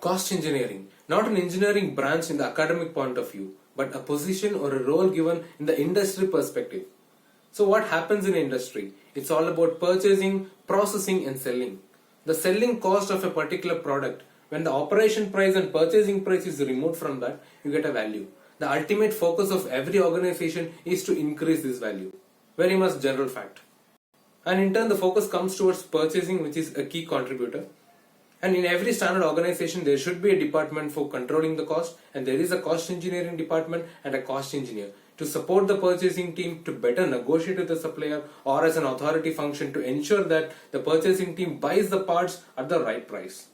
Cost engineering, not an engineering branch in the academic point of view, but a position or a role given in the industry perspective. So what happens in industry? It's all about purchasing, processing and selling. The selling cost of a particular product, when the operation price and purchasing price is removed from that, you get a value. The ultimate focus of every organization is to increase this value. Very much general fact. And in turn the focus comes towards purchasing, which is a key contributor. And in every standard organization, there should be a department for controlling the cost, and there is a cost engineering department and a cost engineer to support the purchasing team to better negotiate with the supplier, or as an authority function to ensure that the purchasing team buys the parts at the right price.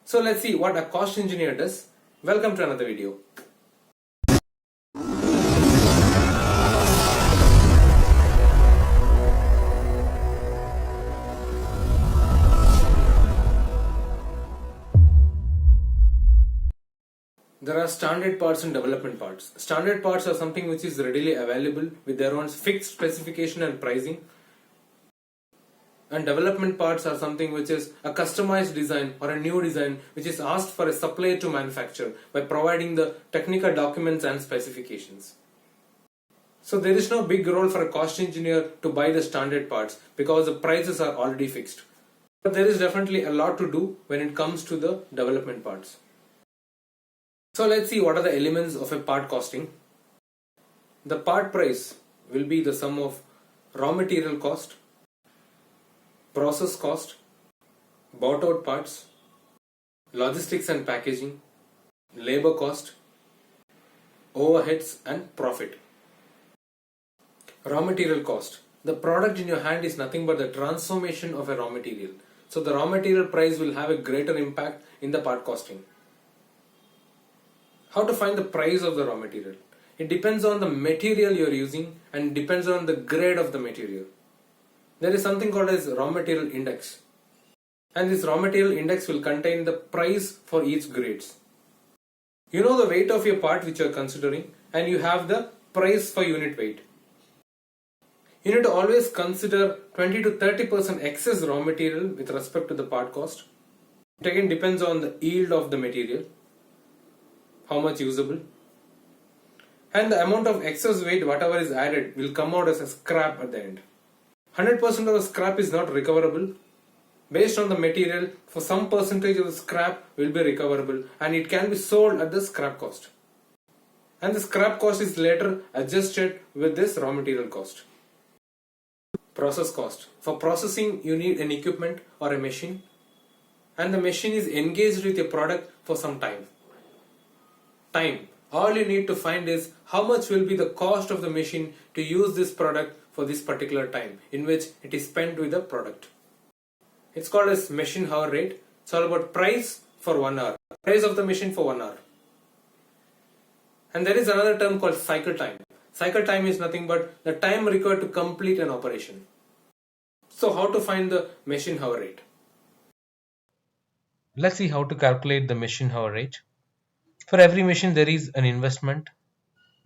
So let's see what a cost engineer does. Welcome to another video. There are standard parts and development parts. Standard parts are something which is readily available with their own fixed specification and pricing. And development parts are something which is a customized design or a new design which is asked for a supplier to manufacture by providing the technical documents and specifications. So there is no big role for a cost engineer to buy the standard parts because the prices are already fixed. But there is definitely a lot to do when it comes to the development parts. So let's see what are the elements of a part costing. The part price will be the sum of raw material cost, process cost, bought out parts, logistics and packaging, labor cost, overheads and profit. Raw material cost. The product in your hand is nothing but the transformation of a raw material. So the raw material price will have a greater impact in the part costing. How to find the price of the raw material? It depends on the material you are using and depends on the grade of the material. There is something called as raw material index, and this raw material index will contain the price for each grades. You know the weight of your part which you are considering, and you have the price for unit weight. You need to always consider 20 to 30% excess raw material with respect to the part cost. It again depends on the yield of the material, how much usable, and the amount of excess weight whatever is added will come out as a scrap at the end. 100% of the scrap is not recoverable. Based on the material, for some percentage of the scrap will be recoverable and it can be sold at the scrap cost. And the scrap cost is later adjusted with this raw material cost. Process cost. For processing you need an equipment or a machine, and the machine is engaged with your product for some time. Time. All you need to find is how much will be the cost of the machine to use this product for this particular time in which it is spent with the product. It's called as machine hour rate. It's all about price for 1 hour. Price of the machine for 1 hour. And there is another term called cycle time. Cycle time is nothing but the time required to complete an operation. So how to find the machine hour rate? Let's see how to calculate the machine hour rate. For every machine there is an investment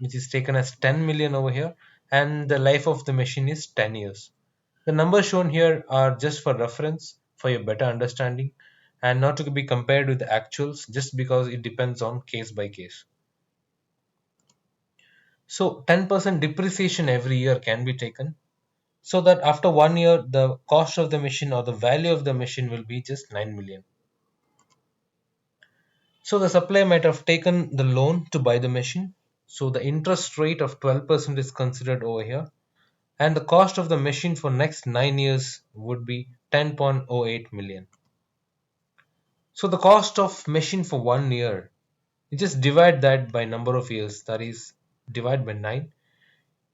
which is taken as 10 million over here, and the life of the machine is 10 years. The numbers shown here are just for reference for your better understanding and not to be compared with the actuals just because it depends on case by case. So 10% depreciation every year can be taken so that after 1 year the cost of the machine or the value of the machine will be just 9 million. So the supplier might have taken the loan to buy the machine. So the interest rate of 12% is considered over here. And the cost of the machine for next 9 years would be 10.08 million. So the cost of machine for 1 year, you just divide that by number of years, that is divide by 9.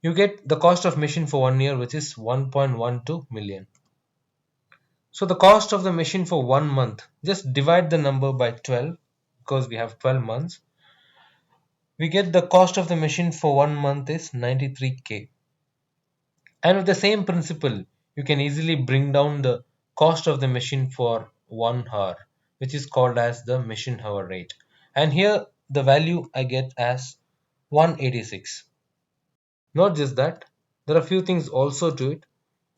You get the cost of machine for 1 year, which is 1.12 million. So the cost of the machine for 1 month, just divide the number by 12 because we have 12 months. We get the cost of the machine for 1 month is 93k. And with the same principle, you can easily bring down the cost of the machine for 1 hour, which is called as the machine hour rate. And here the value I get as 186. Not just that, there are a few things also to it.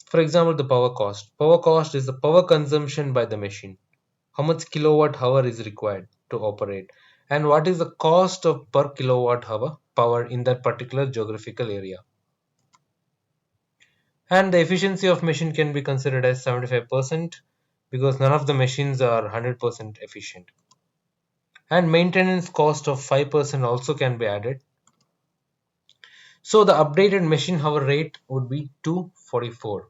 For example, the power cost. Power cost is the power consumption by the machine. how much kilowatt hour is required to operate, and what is the cost of per kilowatt hour power in that particular geographical area. And the efficiency of machine can be considered as 75% because none of the machines are 100% efficient. And maintenance cost of 5% also can be added. So the updated machine hour rate would be 244.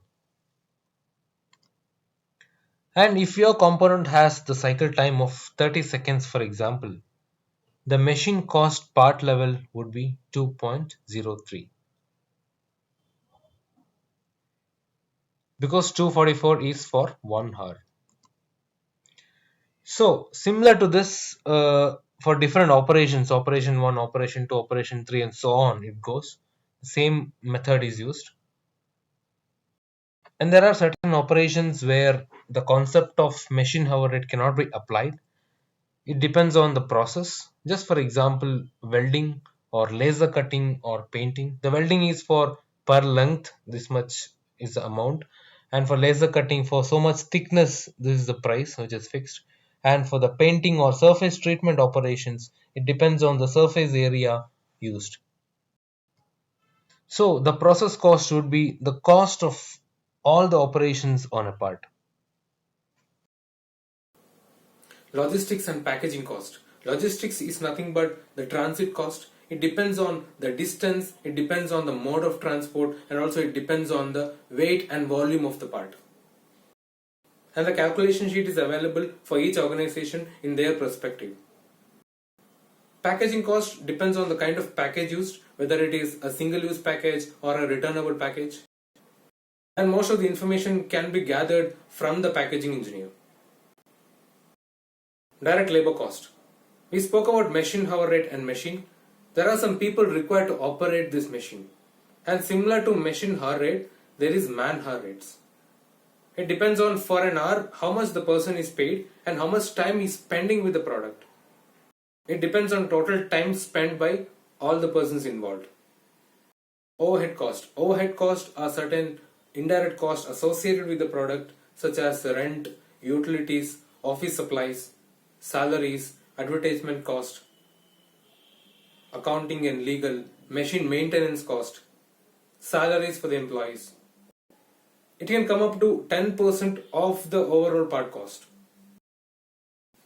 And if your component has the cycle time of 30 seconds, for example, the machine cost part level would be 2.03 because 244 is for 1 hour. So similar to this, for different operations, operation 1, operation 2, operation 3, and so on, it goes. The same method is used. And there are certain operations where the concept of machine hour rate cannot be applied. It depends on the process. Just for example, welding or laser cutting or painting. The welding is for per length, this much is the amount. And for laser cutting, for so much thickness, this is the price which is fixed. And for the painting or surface treatment operations, it depends on the surface area used. So the process cost would be the cost of all the operations on a part. Logistics and packaging cost. Logistics is nothing but the transit cost. It depends on the distance, it depends on the mode of transport, and also it depends on the weight and volume of the part. And the calculation sheet is available for each organization in their perspective. Packaging cost depends on the kind of package used, whether it is a single use package or a returnable package. And most of the information can be gathered from the packaging engineer. Direct labor cost. We spoke about machine hour rate and machine. There are some people required to operate this machine. And similar to machine hour rate, there is man hour rates. It depends on for an hour how much the person is paid and how much time he is spending with the product. It depends on total time spent by all the persons involved. Overhead cost. Overhead costs are certain indirect costs associated with the product such as rent, utilities, office supplies, salaries, advertisement cost, accounting and legal, machine maintenance cost, salaries for the employees. It can come up to 10% of the overall part cost.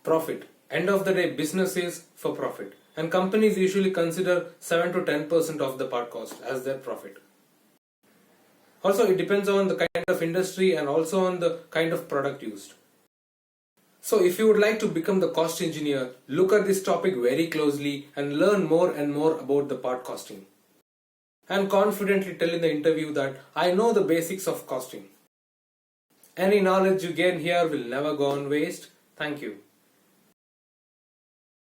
Profit. End of the day, business is for profit, and companies usually consider 7 to 10% of the part cost as their profit. Also, it depends on the kind of industry and also on the kind of product used. So if you would like to become the cost engineer, look at this topic very closely and learn more and more about the part costing. And confidently tell in the interview that I know the basics of costing. Any knowledge you gain here will never go on waste. Thank you.